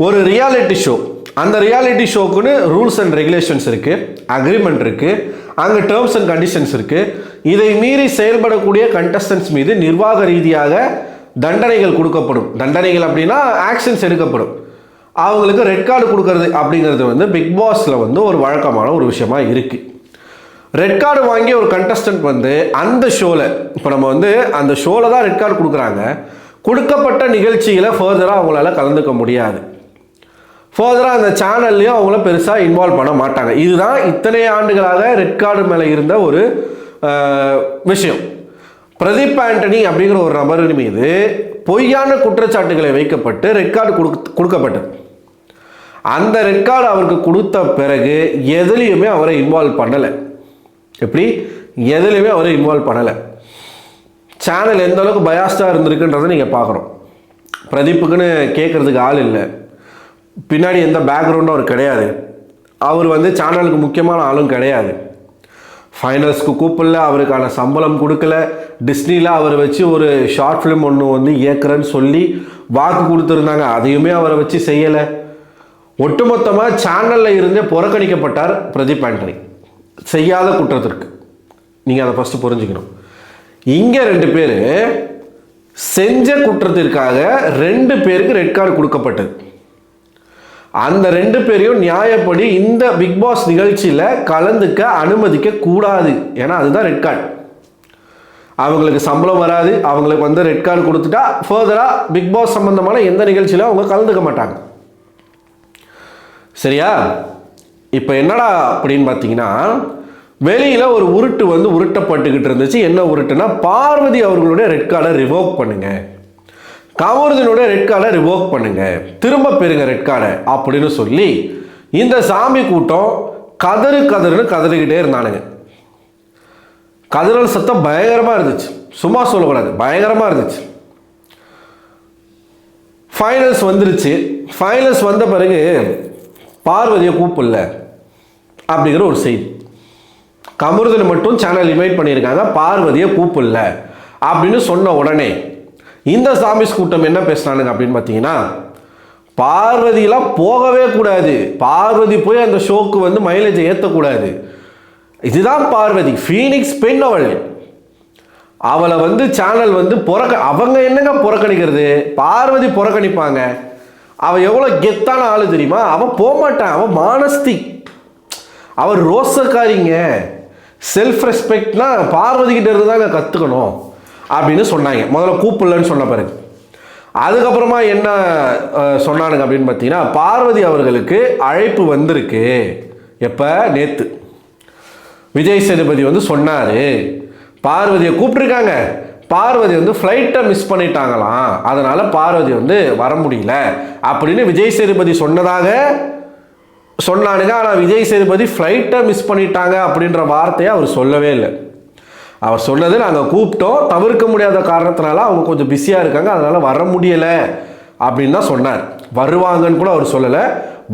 ஒரு reality show, அந்த reality ஷோக்குன்னு rules and regulations இருக்குது, அக்ரிமெண்ட் இருக்குது, அங்கே டேர்ம்ஸ் அண்ட் கண்டிஷன்ஸ் இருக்குது. இதை மீறி செயல்படக்கூடிய கண்டஸ்டன்ஸ் மீது நிர்வாக ரீதியாக தண்டனைகள் கொடுக்கப்படும். தண்டனைகள் அப்படின்னா ஆக்ஷன்ஸ் எடுக்கப்படும். அவங்களுக்கு ரெட் கார்டு கொடுக்கறது அப்படிங்கிறது வந்து பிக் பாஸில் வந்து ஒரு வழக்கமான ஒரு விஷயமா இருக்குது. ரெட் கார்டு வாங்கி ஒரு கண்டஸ்டன்ட் வந்து அந்த ஷோவில், இப்போ நம்ம வந்து அந்த ஷோவில் தான் ரெட் கார்டு கொடுக்குறாங்க, கொடுக்கப்பட்ட நிகழ்ச்சியில் ஃபர்தராக அவங்களால கலந்துக்க முடியாது. ஃபர்தராக அந்த சேனல்லையும் அவங்கள பெருசாக இன்வால்வ் பண்ண மாட்டாங்க. இதுதான் இத்தனை ஆண்டுகளாக ரெட் கார்டு மேலே இருந்த ஒரு விஷயம். பிரதீப் ஆண்டனி அப்படிங்கிற ஒரு நபரின் மீது பொய்யான குற்றச்சாட்டுகளை வைக்கப்பட்டு ரெட் கார்டு கொடுக்கப்பட்டது. அந்த ரெட் கார்டு அவருக்கு கொடுத்த பிறகு எதுலேயுமே அவரை இன்வால்வ் பண்ணலை. எப்படி? எதுலேயுமே அவரை இன்வால்வ் பண்ணலை. சேனல் எந்த அளவுக்கு பயாஸ்டாக இருந்திருக்குன்றதை நீங்கள் பார்க்குறோம். பிரதீப்புக்குன்னு கேட்குறதுக்கு ஆள் இல்லை, பின்னாடி எந்த பேக்ரவுண்டும் அவர் கிடையாது, அவர் வந்து சேனலுக்கு முக்கியமான ஆளும் கிடையாது. ஃபைனல்ஸ்க்கு கூப்பிடல, அவருக்கான சம்பளம் கொடுக்கல, டிஸ்னியில் அவரை வச்சு ஒரு ஷார்ட் ஃபிலிம் ஒன்று வந்து இயக்குறேன்னு சொல்லி வாக்கு கொடுத்துருந்தாங்க, அதையுமே அவரை வச்சு செய்யலை. ஒட்டுமொத்தமாக சேனலில் இருந்தே புறக்கணிக்கப்பட்டார் பிரதீப் ஆண்டனி, செய்யாத குற்றத்திற்கு. நீங்கள் அதை ஃபஸ்ட்டு புரிஞ்சுக்கணும். இங்கே 2 பேர் செஞ்ச குற்றத்திற்காக 2 பேருக்கு ரெட் கார்டு கொடுக்கப்பட்டது. அந்த 2 பேரையும் நியாயப்படி இந்த பிக் பாஸ் நிகழ்ச்சியில் கலந்துக்க அனுமதிக்க கூடாது. ஏன்னா அதுதான் ரெட் கார்டு. அவங்களுக்கு சம்பளம் வராது, அவங்களுக்கு வந்து ரெட் கார்டு கொடுத்துட்டா ஃபர்தராக பிக் பாஸ் சம்பந்தமான எந்த நிகழ்ச்சியிலும் அவங்க கலந்துக்க மாட்டாங்க. சரியா? இப்போ என்னடா அப்படின்னு பார்த்தீங்கன்னா, வெளியில் ஒரு உருட்டு வந்து உருட்டப்பட்டுக்கிட்டு இருந்துச்சு. என்ன உருட்டுனா, பார்வதி அவர்களுடைய ரெட் கார்டை ரிவோக் பண்ணுங்க, கமருதனுடைய ரெட் கார்டை ரிவோக் பண்ணுங்க, திரும்ப பெறுங்க ரெட் கார்டை அப்படின்னு சொல்லி இந்த சாமி கூட்டம் கதறுன்னு கதறிக்கிட்டே இருந்தானுங்க. கதறல் சத்தம் பயங்கரமாக இருந்துச்சு, சும்மா சொல்லக்கூடாது, பயங்கரமாக இருந்துச்சு. ஃபைனல்ஸ் வந்துருச்சு. ஃபைனல்ஸ் வந்த பிறகு பார்வதியை கூப்பிடல அப்படிங்கிற ஒரு செய்தி. கமருதனை மட்டும் சேனல் இன்வைட் பண்ணியிருக்காங்க, பார்வதியை கூப்பிடல அப்படின்னு சொன்ன உடனே இந்த சாமிஸ் கூட்டம் என்ன பேசினானுங்க அப்படின்னு பார்த்தீங்கன்னா, பார்வதியெல்லாம் போகவே கூடாது, பார்வதி போய் அந்த ஷோக்கு வந்து மைலேஜை ஏற்றக்கூடாது, இதுதான் பார்வதி, ஃபீனிக்ஸ் பெண் அவளை வந்து சேனல் வந்து அவங்க என்னங்க புறக்கணிக்கிறது, பார்வதி புறக்கணிப்பாங்க. அவள் எவ்வளோ கெத்தான ஆளு தெரியுமா? அவன் போகமாட்டான், அவன் மானஸ்தி, அவர் ரோசக்காரிங்க. செல்ஃப் ரெஸ்பெக்ட்னா பார்வதி கிட்ட இருந்து தாங்க கற்றுக்கணும் அப்படின்னு சொன்னாங்க. முதல்ல கூப்பிடலன்னு சொன்ன பிறகு அதுக்கப்புறமா என்ன சொன்னானுங்க அப்படின்னு பார்த்தீங்கன்னா, பார்வதி அவர்களுக்கு அழைப்பு வந்திருக்கு. எப்போ? நேற்று விஜய் சேதுபதி வந்து சொன்னார், பார்வதியை கூப்பிட்டுருக்காங்க, பார்வதி வந்து ஃப்ளைட்டை மிஸ் பண்ணிட்டாங்களாம், அதனால் பார்வதி வந்து வர முடியல அப்படின்னு விஜய் சேதுபதி சொன்னதாக சொன்னானுங்க. ஆனால் விஜய் சேதுபதி ஃப்ளைட்டை மிஸ் பண்ணிட்டாங்க அப்படின்ற வார்த்தையை அவர் சொல்லவே இல்லை. அவர் சொன்னது, நாங்கள் கூப்பிட்டோம், தவிர்க்க முடியாத காரணத்தினால அவங்க கொஞ்சம் பிஸியாக இருக்காங்க, அதனால் வர முடியலை அப்படின்னு தான் சொன்னார். வருவாங்கன்னு கூட அவர் சொல்லலை,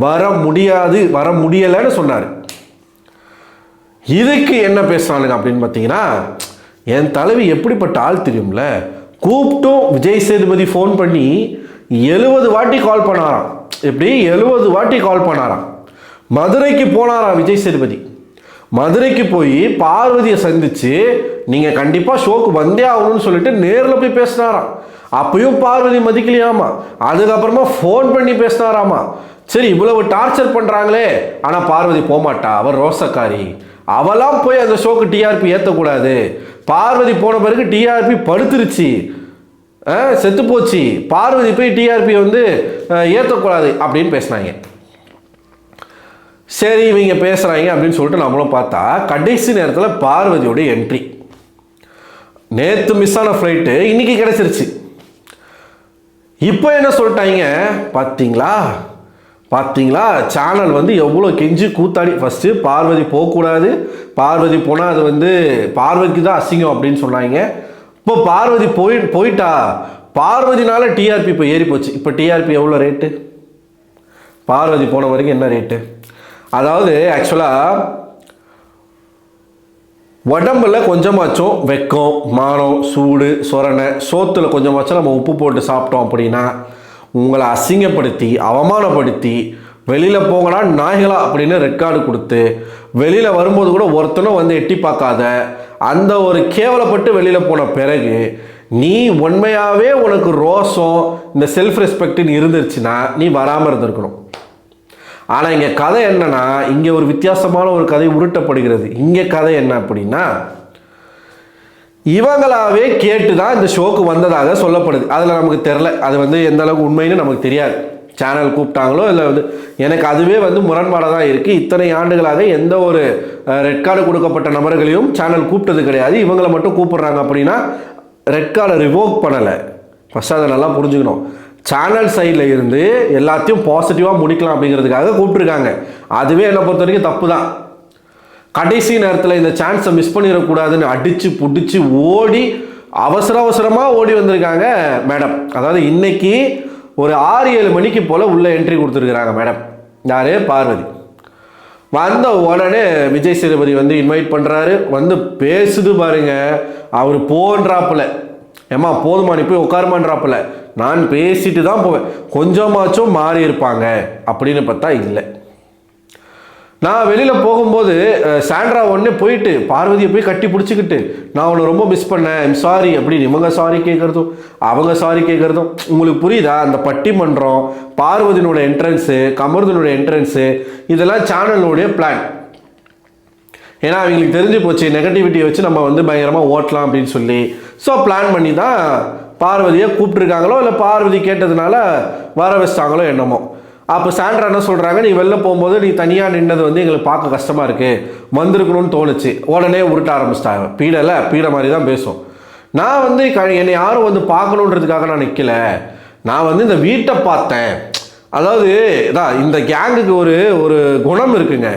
வர முடியலைன்னு சொன்னார். இதுக்கு என்ன பேசுகிறானுங்க அப்படின்னு பார்த்தீங்கன்னா, என் தலைவி எப்படிப்பட்ட ஆள் தெரியும்ல, கூப்பிட்டும் விஜய் சேதுபதி ஃபோன் பண்ணி 70 வாட்டி கால் பண்ணாராம். எப்படி? 70 வாட்டி கால் பண்ணாராம். மதுரைக்கு போனாராம் விஜய் சேதுபதி. மதுரைக்கு போய் பார்வதியை சந்தித்து நீங்கள் கண்டிப்பாக ஷோக்கு வந்தே ஆகணும்னு சொல்லிட்டு நேரில் போய் பேசினாராம். அப்பயும் பார்வதி மதிக்கலையாமா. அதுக்கப்புறமா ஃபோன் பண்ணி பேசினாராமா. சரி, இவ்வளவு டார்ச்சர் பண்ணுறாங்களே, ஆனால் பார்வதி போகமாட்டா, அவர் ரோசக்காரி, அவெல்லாம் போய் அந்த ஷோக்கு டிஆர்பி ஏற்றக்கூடாது, பார்வதி போன பிறகு டிஆர்பி படுத்துருச்சு, செத்து போச்சு, பார்வதி போய் டிஆர்பி வந்து ஏற்றக்கூடாது அப்படின்னு பேசினாங்க. சரி, இவங்க பேசுகிறாங்க அப்படின்னு சொல்லிட்டு நம்மளும் பார்த்தா கடைசி நேரத்தில் பார்வதியோடைய என்ட்ரி. நேற்று மிஸ் ஆன ஃப்ளைட்டு இன்னைக்கு கிடச்சிருச்சு. இப்போ என்ன சொல்லிட்டாங்க பார்த்தீங்களா, சேனல் வந்து எவ்வளோ கெஞ்சி கூத்தாடி, ஃபஸ்ட்டு பார்வதி போகக்கூடாது, பார்வதி போனால் அது வந்து பார்வதிக்கு தான் அசிங்கம் அப்படின்னு சொன்னாங்க. இப்போ பார்வதி போயிட்டா, பார்வதினால டிஆர்பி இப்போ ஏறி போச்சு. இப்போ டிஆர்பி எவ்வளோ ரேட்டு? பார்வதி போன வரைக்கும் என்ன ரேட்டு? அதாவது ஆக்சுவலாக உடம்புல கொஞ்சமாச்சும் வெக்கம், மானம், சூடு, சொரணை, சோத்தில் கொஞ்சமாச்சும் நம்ம உப்பு போட்டு சாப்பிட்டோம் அப்படின்னா, உங்களை அசிங்கப்படுத்தி அவமானப்படுத்தி வெளியில் போங்கடா நாய்களா அப்படின்னு ரெட் கார்டு கொடுத்து வெளியில் வரும்போது கூட ஒருத்தனும் வந்து எட்டி பார்க்காத அந்த ஒரு கேவலப்பட்டு வெளியில் போன பிறகு நீ உண்மையாகவே உனக்கு ரோசம் இந்த செல்ஃப் ரெஸ்பெக்ட்னு இருந்துருச்சுன்னா நீ வராமல் இருந்திருக்கணும். ஆனால் இங்கே கதை என்னன்னா, இங்கே ஒரு வித்தியாசமான ஒரு கதை உருட்டப்படுகிறது. இங்கே கதை என்ன அப்படின்னா, இவங்களாவே கேட்டு தான் இந்த ஷோக்கு வந்ததாக சொல்லப்படுது. அதில் நமக்கு தெரில, அது வந்து எந்த அளவுக்கு உண்மைன்னு நமக்கு தெரியாது. சேனல் கூப்பிட்டாங்களோ இல்லை வந்து எனக்கு அதுவே வந்து முரண்பாடாக தான் இருக்குது. இத்தனை ஆண்டுகளாக எந்த ஒரு ரெட் கார்டு கொடுக்கப்பட்ட நபர்களையும் சேனல் கூப்பிட்டது கிடையாது. இவங்களை மட்டும் கூப்பிட்றாங்க அப்படின்னா ரெட் கார்டை ரிவோக் பண்ணலை. ஃபஸ்ட்டு அதை நல்லா புரிஞ்சுக்கணும். சேனல் சைடில் இருந்து எல்லாத்தையும் பாசிட்டிவாக முடிக்கலாம் அப்படிங்கிறதுக்காக கூப்பிட்டுருக்காங்க. அதுவே என்னை பொறுத்த வரைக்கும் தப்பு தான். கடைசி நேரத்தில் இந்த சான்ஸை மிஸ் பண்ணிடக்கூடாதுன்னு அடித்து பிடிச்சி ஓடி அவசரமாக ஓடி வந்திருக்காங்க மேடம். அதாவது இன்னைக்கு ஒரு 6-7 மணிக்கு போல் உள்ள என்ட்ரி கொடுத்துருக்குறாங்க மேடம். யார்? பார்வதி. வந்த உடனே விஜய் சேதுபதி வந்து இன்வைட் பண்ணுறாரு. வந்து பேசுது பாருங்க. அவர் போன்றாப்புல, ஏம்மா போதுமா நீ போய் உட்காருமான்றாப்புல. நான் பேசிட்டு தான் போவேன், கொஞ்சமாச்சும் மாறி இருப்பாங்க அப்படின்னு பார்த்தா இல்லை. நான் வெளியில் போகும்போது சாண்ட்ரா ஒன்று போயிட்டு பார்வதியை போய் கட்டி பிடிச்சிக்கிட்டு நான் அவளை ரொம்ப மிஸ் பண்ணேன், ஐம் சாரி அப்படின்னு இவங்க சாரி கேட்குறதும் அவங்க சாரி கேட்குறதும். உங்களுக்கு புரியுதா? அந்த பட்டிமன்றம், பார்வதியினோட என்ட்ரன்ஸு, கமருதனோட என்ட்ரன்ஸு, இதெல்லாம் சேனலுடைய பிளான். ஏன்னா அவங்களுக்கு தெரிஞ்சு போச்சு நெகட்டிவிட்டியை வச்சு நம்ம வந்து பயங்கரமாக ஓட்டலாம் அப்படின்னு சொல்லி. ஸோ பிளான் பண்ணி தான் பார்வதியை கூப்பிட்டுருக்காங்களோ இல்லை பார்வதி கேட்டதுனால வர வச்சிட்டாங்களோ என்னமோ. அப்போ சாண்ட்ரா என்ன சொல்கிறாங்க, நீ வெளில போகும்போது நீ தனியாக நின்னது வந்து எங்களுக்கு பார்க்க கஷ்டமாக இருக்குது, வந்திருக்கணும்னு தோணுச்சு. உடனே உருட்ட ஆரம்பிச்சிட்டாங்க. பீடை மாதிரி தான் பேசும். நான் வந்து என்னை யாரும் வந்து பார்க்கணுன்றதுக்காக நான் நிற்கல, நான் வந்து இந்த வீட்டை பார்த்தேன். அதாவது இதான் இந்த கேங்குக்கு ஒரு குணம் இருக்குங்க.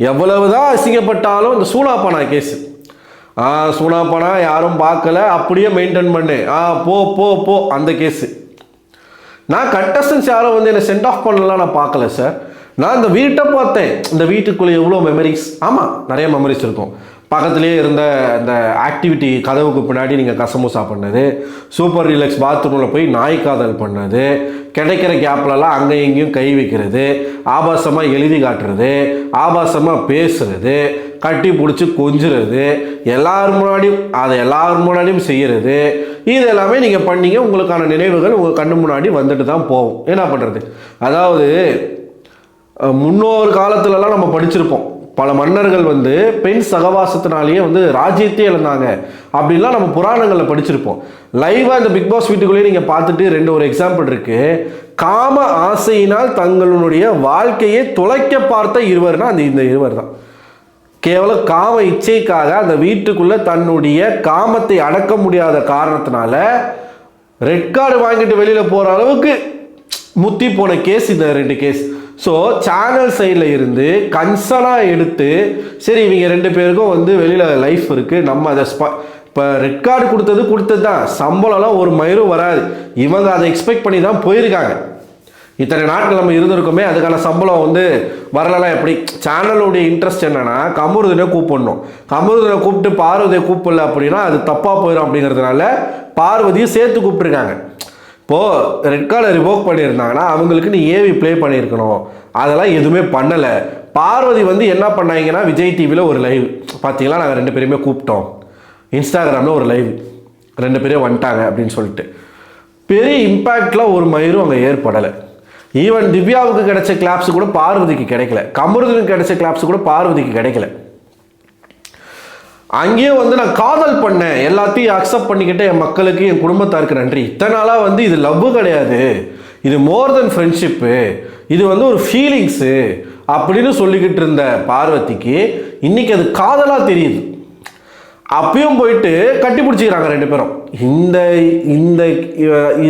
எவ்வளவுதான் அசிங்கப்பட்டாலும் இந்த சூனாப்பானா கேஸு, சூனாப்பானா யாரும் பார்க்கல அப்படியே மெயின்டைன் பண்ணு, போ போ போ அந்த கேஸு. நான் கண்டஸ்டன்ஸ் யாரும் வந்து என்னை சென்ட் ஆஃப் பண்ணலாம் நான் பார்க்கல சார். நான் இந்த வீட்டை பார்த்தேன். இந்த வீட்டுக்குள்ளே எவ்வளோ மெமரிஸ். ஆமாம், நிறைய மெமரிஸ் இருக்கும். பக்கத்துலேயே இருந்த அந்த ஆக்டிவிட்டி, கதவுக்கு பின்னாடி நீங்கள் கசமுசா பண்ணது, சூப்பர் ரிலாக்ஸ் பாத்ரூமில் போய் நாய் காதல் பண்ணது, கிடைக்கிற கேப்லலாம் அங்கே எங்கேயும் கை வைக்கிறது, ஆபாசமாக எழுதி காட்டுறது, ஆபாசமாக பேசுறது, கட்டி பிடிச்சி கொஞ்சுறது, எல்லார் முன்னாடியும் செய்கிறது, இது எல்லாமே நீங்கள் பண்ணீங்க. உங்களுக்கான நினைவுகள் உங்கள் கண்ணு முன்னாடி வந்துட்டு தான் போகும். என்ன பண்ணுறது? அதாவது முன்னொரு காலத்துலலாம் நம்ம படிச்சிருப்போம், பல மன்னர்கள் வந்து பெண் சகவாசத்தினாலேயே வந்து ராஜ்யத்தையே இழந்தாங்க அப்படின்லாம் நம்ம புராணங்களில் படிச்சிருப்போம். லைவாக இந்த பிக் பாஸ் வீட்டுக்குள்ளேயே நீங்கள் பார்த்துட்டு ஒரு எக்ஸாம்பிள் இருக்குது. காம ஆசையினால் தங்களுடைய வாழ்க்கையை தொலைக்க பார்த்த இருவர்னா இந்த இருவர் தான். கேவலம் காம இச்சைக்காக அந்த வீட்டுக்குள்ளே தன்னுடைய காமத்தை அடக்க முடியாத காரணத்தினால ரெட் கார்டு வாங்கிட்டு வெளியில் போகிற அளவுக்கு முத்தி போன கேஸ் இந்த 2 கேஸ். ஸோ சேனல் சைடில் இருந்து கன்சர்னாக எடுத்து சரி இவங்க 2 பேருக்கும் வந்து வெளியில் லைஃப் இருக்குது, நம்ம அதை இப்போ ரெட் கார்டு கொடுத்தது தான், சம்பளம்லாம் ஒரு மயிரும் வராது. இவங்க அதை எக்ஸ்பெக்ட் பண்ணி தான் போயிருக்காங்க. இத்தனை நாட்கள் நம்ம இருந்திருக்கோமே, அதுக்கான சம்பளம் வந்து வரலாம். எப்படி சேனலுடைய இன்ட்ரெஸ்ட் என்னன்னா கமருதனை கூப்பிடணும். கமருதனை கூப்பிட்டு பார்வதியை கூப்பிடல அப்படின்னா அது தப்பாக போயிடும் அப்படிங்கிறதுனால பார்வதியை சேர்த்து கூப்பிட்டுருக்காங்க. இப்போது ரெட் கார்டை ரிவோக் பண்ணியிருந்தாங்கன்னா அவங்களுக்கு நீ ஏவி ப்ளே பண்ணியிருக்கணும். அதெல்லாம் எதுவுமே பண்ணலை. பார்வதி வந்து என்ன பண்ணாங்கன்னா விஜய் டிவியில் ஒரு லைவ் பார்த்தீங்களா, நாங்கள் 2 பேருமே கூப்பிட்டோம், இன்ஸ்டாகிராமில் ஒரு லைவ் 2 பேரே வந்துட்டாங்க அப்படின்னு சொல்லிட்டு பெரிய இம்பேக்டில் ஒரு மயிரும் அங்கே ஏற்படலை. ஈவன் திவ்யாவுக்கு கிடைச்ச கிளாப்ஸ் கூட பார்வதிக்கு கிடைக்கல, கமருதனுக்கு கிடைச்ச கிளாப்ஸ் கூட பார்வதிக்கு கிடைக்கல. அங்கேயும் வந்து நான் காதல் பண்ணேன், எல்லாத்தையும் அக்செப்ட் பண்ணிக்கிட்டு என் மக்களுக்கு என் குடும்பத்தாருக்கு நன்றி. இத்தனை நாளாக வந்து இது லவ் கிடையாது, இது மோர் தென் ஃப்ரெண்ட்ஷிப்பு, இது வந்து ஒரு ஃபீலிங்ஸு அப்படின்னு சொல்லிக்கிட்டு இருந்த பார்வதிக்கு இன்னைக்கு அது காதலாக தெரியுது. அப்பயும் போயிட்டு கட்டி பிடிச்சிக்கிறாங்க 2 பேரும். இந்த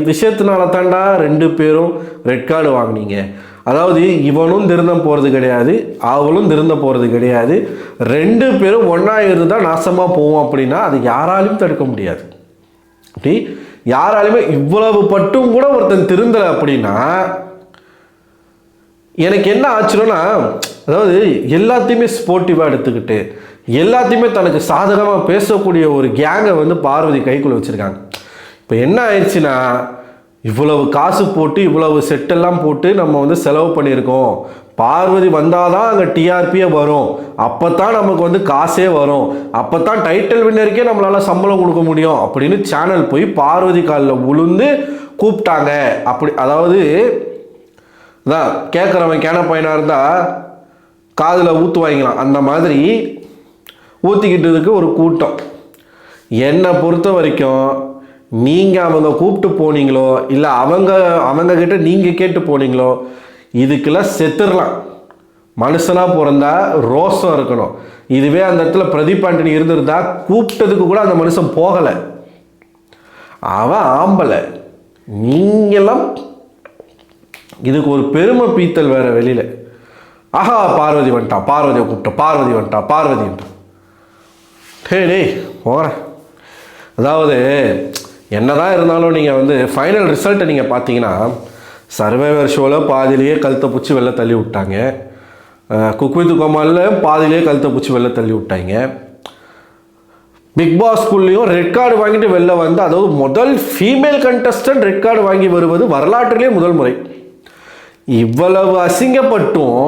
விஷயத்தினால தாண்டா 2 பேரும் ரெட் கார்டு வாங்கினீங்க. அதாவது இவனும் திருந்தம் போகிறது கிடையாது, அவளும் திருந்த போகிறது கிடையாது. 2 பேரும் ஒன்றா இருந்தால் நாசமாக போவோம் அப்படின்னா அது யாராலையும் தடுக்க முடியாது. அப்படி யாராலையுமே இவ்வளவு பட்டும் கூட ஒருத்தன் திருந்தலை அப்படின்னா எனக்கு என்ன ஆச்சுன்னா, அதாவது எல்லாத்தையுமே ஸ்போர்ட்டிவாக எடுத்துக்கிட்டு எல்லாத்தையுமே தனக்கு சாதகமாக பேசக்கூடிய ஒரு கேங்கை வந்து பார்வதி கைக்குள்ளே வச்சுருக்காங்க. இப்போ என்ன ஆயிடுச்சுன்னா இவ்வளவு காசு போட்டு இவ்வளவு செட்டெல்லாம் போட்டு நம்ம வந்து செலவு பண்ணியிருக்கோம், பார்வதி வந்தால் தான் அங்கே டிஆர்பியே வரும், அப்போ தான் நமக்கு வந்து காசே வரும், அப்போ தான் டைட்டில் வின்னருக்கே நம்மளால் சம்பளம் கொடுக்க முடியும் அப்படின்னு சேனல் போய் பார்வதி காலில் விழுந்து கூப்பிட்டாங்க. அப்படி அதாவது தான் கேட்குறவன் கேன பையனாக இருந்தால் காதில் ஊற்றுவாங்களாம், அந்த மாதிரி ஊற்றிக்கிட்டதுக்கு ஒரு கூட்டம். என்னை பொறுத்த வரைக்கும் நீங்கள் அவங்க கூப்பிட்டு போனீங்களோ இல்லை அவங்கக்கிட்ட நீங்கள் கேட்டு போனீங்களோ இதுக்கெல்லாம் செத்துடலாம். மனுஷனாக பிறந்தா ரோஷம் இருக்கணும். இதுவே அந்த இடத்துல பிரதீப் ஆண்டனி இருந்திருந்தா கூப்பிட்டதுக்கு கூட அந்த மனுஷன் போகலை, அவன் ஆம்பலை. நீங்கெல்லாம் இதுக்கு ஒரு பெருமை பீத்தல் வேற வெளியில். ஆஹா பார்வதி வந்துட்டான், பார்வதியை கூப்பிட்டோம், பார்வதி வந்துட்டான், பார்வதி வந்துட்டான். டேய் போகிறேன். அதாவது என்னதான் இருந்தாலும் நீங்கள் வந்து ஃபைனல் ரிசல்ட்டை நீங்கள் பார்த்தீங்கன்னா சர்வைவர் ஷோவில் பாதியிலேயே கழுத்தை பூச்சி வெளில தள்ளி விட்டாங்க, குக் வித் கோமாளில் பாதியிலேயே கழுத்தை பூச்சி வெளில தள்ளி விட்டாங்க, பிக் பாஸ் ஸ்கூல்லையும் ரெட் கார்டு வாங்கிட்டு வெளில வந்து, அதாவது முதல் ஃபீமேல் கண்டஸ்டன்ட் ரெட் கார்டு வாங்கி வருவது வரலாற்றிலே முதல் முறை. இவ்வளவு அசிங்கப்பட்டும்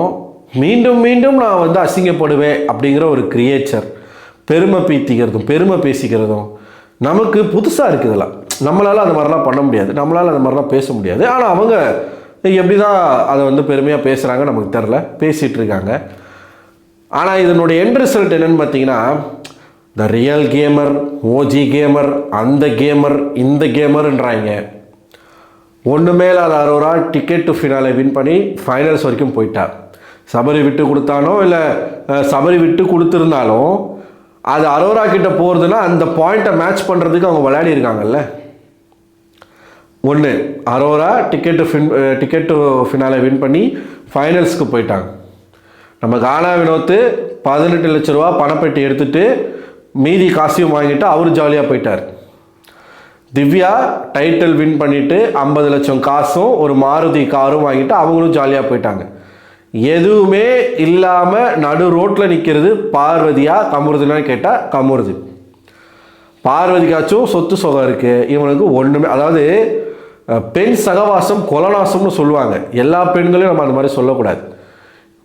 மீண்டும் மீண்டும் நான் வந்து அசிங்கப்படுவேன் அப்படிங்கிற ஒரு கிரியேச்சர் பெருமை பீத்திக்கிறதும் பெருமை பேசிக்கிறதும் நமக்கு புதுசாக இருக்குதுலாம். நம்மளால் அந்த மாதிரிலாம் பண்ண முடியாது, நம்மளால் அந்த மாதிரிலாம் பேச முடியாது. ஆனால் அவங்க எப்படி தான் அதை வந்து பெருமையாக பேசுகிறாங்க நமக்கு தெரில, பேசிகிட்டு இருக்காங்க. ஆனால் இதனுடைய எண்ட் ரிசல்ட் என்னென்னு பார்த்தீங்கன்னா, the real gamer, OG gamer, அந்த கேமர், இந்த கேமருன்றாங்க. ஒன்றுமே இல்லாத Aurora ticket to finale win பண்ணி ஃபைனல்ஸ் வரைக்கும் போயிட்டார். சபரி விட்டு கொடுத்தானோ இல்லை சபரி விட்டு கொடுத்துருந்தாலும் அது அரோரா கிட்ட போகிறதுனா அந்த பாயிண்ட்டை மேட்ச் பண்ணுறதுக்கு அவங்க விளையாடி இருக்காங்கல்ல. ஒன்று Arora ticket to finale win பண்ணி ஃபைனல்ஸ்க்கு போயிட்டாங்க. நம்ம கானா வினோத்து 18 லட்ச ரூபா பணப்பெட்டி எடுத்துகிட்டு மீதி காசையும் வாங்கிட்டு அவர் ஜாலியாக போயிட்டார். திவ்யா டைட்டில் வின் பண்ணிவிட்டு 50 லட்சம் காசும் ஒரு மாருதி காரும் வாங்கிட்டு அவங்களும் ஜாலியாக போயிட்டாங்க. எதுவுமே இல்லாமல் நடு ரோட்டில் நிற்கிறது பார்வதியா கமுருதுன்னு கேட்டால் கமுருது. பார்வதிக்காச்சும் சொத்து சுகம் இருக்குது, இவனுக்கு ஒன்றுமே. அதாவது பெண் சகவாசம் கொலநாசம்னு சொல்லுவாங்க. எல்லா பெண்களையும் நம்ம அந்த மாதிரி சொல்லக்கூடாது.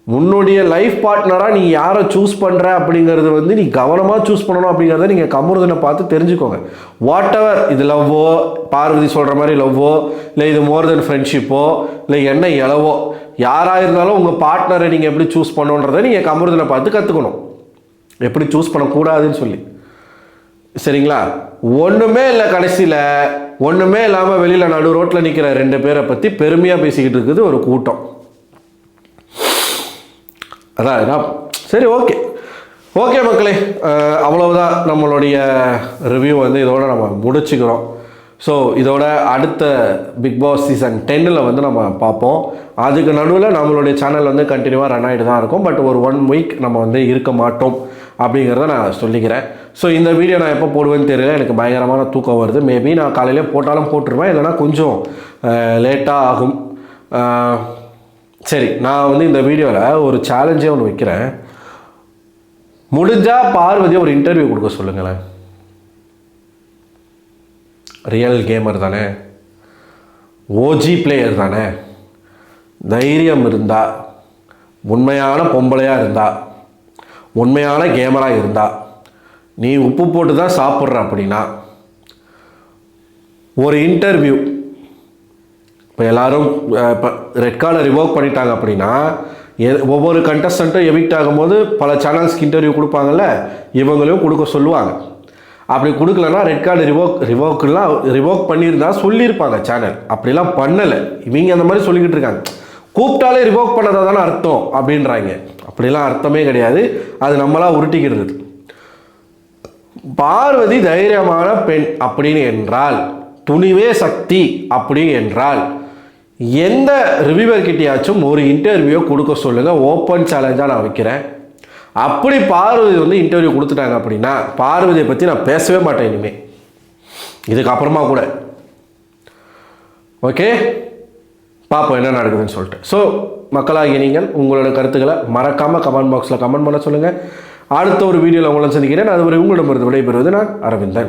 உன்னுடைய லைஃப் பார்ட்னராக நீ யாரை சூஸ் பண்ணுற அப்படிங்கிறது வந்து நீ கவனமாக சூஸ் பண்ணணும் அப்படிங்கிறத நீங்கள் கமுருதனை பார்த்து தெரிஞ்சுக்கோங்க. வாட் எவர் இது லவ்வோ, பார்வதி சொல்கிற மாதிரி லவ்வோ, இல்லை இது மோர் தென் ஃப்ரெண்ட்ஷிப்போ, இல்லை என்ன இளவோ, யாராக இருந்தாலும் உங்கள் பார்ட்னரை நீங்கள் எப்படி சூஸ் பண்ணணுன்றதை நீங்கள் கமுருதனை பார்த்து கற்றுக்கணும், எப்படி சூஸ் பண்ணக்கூடாதுன்னு சொல்லி. சரிங்களா? ஒன்றுமே இல்லை, கடைசியில் ஒன்றுமே இல்லாமல் வெளியில் நடு ரோட்டில் நிற்கிற 2 பேரை பற்றி பெருமையாக பேசிக்கிட்டு இருக்குது ஒரு கூட்டம். அதான் சரி, ஓகே மக்களே, அவ்வளவுதான் நம்மளுடைய ரிவ்யூ வந்து இதோட நம்ம முடிச்சுக்கிறோம். ஸோ இதோட அடுத்த பிக் பாஸ் சீசன் 10 வந்து நம்ம பார்ப்போம். அதுக்கு நடுவில் நம்மளுடைய சேனல் வந்து கண்டினியூவாக ரன் ஆகிட்டு தான் இருக்கும். பட் ஒரு 1 வீக் நம்ம வந்து இருக்க மாட்டோம் அப்படிங்கிறத நான் சொல்லிக்கிறேன். ஸோ இந்த வீடியோ நான் எப்போ போடுவேன்னு தெரியல, எனக்கு பயங்கரமான தூக்கம் வருது. மேபி நான் காலையிலே போட்டாலும் போட்டுருவேன், இல்லைனா கொஞ்சம் லேட்டாக ஆகும். சரி, நான் வந்து இந்த வீடியோவில் ஒரு சேலஞ்சே ஒன்று வைக்கிறேன். முடிஞ்சால் பார்வதியை ஒரு இன்டர்வியூ கொடுக்க சொல்லுங்களேன். ரியல் கேமர் தானே, ஓஜி பிளேயர் தானே, தைரியம் இருந்தா, உண்மையான பொம்பளையாக இருந்தா, உண்மையான கேமராக இருந்தா, நீ உப்பு போட்டு தான் சாப்பிட்ற அப்படின்னா ஒரு இன்டர்வியூ. இப்போ எல்லோரும் இப்போ ரெட் கார்டை ரிவோக் பண்ணிட்டாங்க அப்படின்னா ஒவ்வொரு கண்டஸ்டண்ட்டும் எவிக்ட் ஆகும்போது பல சேனல்ஸ்க்கு இன்டர்வியூ கொடுப்பாங்கல்ல, இவங்களையும் கொடுக்க சொல்லுவாங்க. அப்படி கொடுக்கலன்னா ரெட் கார்டு ரிவோக் பண்ணியிருந்தா சொல்லியிருப்பாங்க சேனல். அப்படிலாம் பண்ணலை, இவங்க அந்த மாதிரி சொல்லிக்கிட்டு இருக்காங்க. கூப்பிட்டாலே ரிவோக் பண்ணதா தானே அர்த்தம் அப்படின்றாங்க. அப்படிலாம் அர்த்தமே கிடையாது, அது நம்மளா உருட்டிக்கிறது. பார்வதி தைரியமான பெண் அப்படின்னு என்றால், துணிவே சக்தி அப்படி என்றால், எந்த ரிவ்யூவர்கிட்டையாச்சும் ஒரு இன்டர்வியூ கொடுக்க சொல்லுங்கள். ஓப்பன் சேலஞ்சாக நான் வைக்கிறேன். அப்படி பார்வதி வந்து இன்டர்வியூ கொடுத்துட்டாங்க அப்படின்னா பார்வதியை பற்றி நான் பேசவே மாட்டேன் இனிமேல், இதுக்கப்புறமா கூட. ஓகே, பார்ப்போம் என்ன நடக்குதுன்னு சொல்லிட்டு. ஸோ மக்களாகிய நீங்கள் உங்களோட கருத்துக்களை மறக்காமல் கமெண்ட் பாக்ஸில் கமெண்ட் பண்ண சொல்லுங்கள். அடுத்த ஒரு வீடியோவில் உங்களை சந்திக்கிறேன். அதுவரை உங்களிடமிருந்து விடைபெறுவது நான் அரவிந்தன்.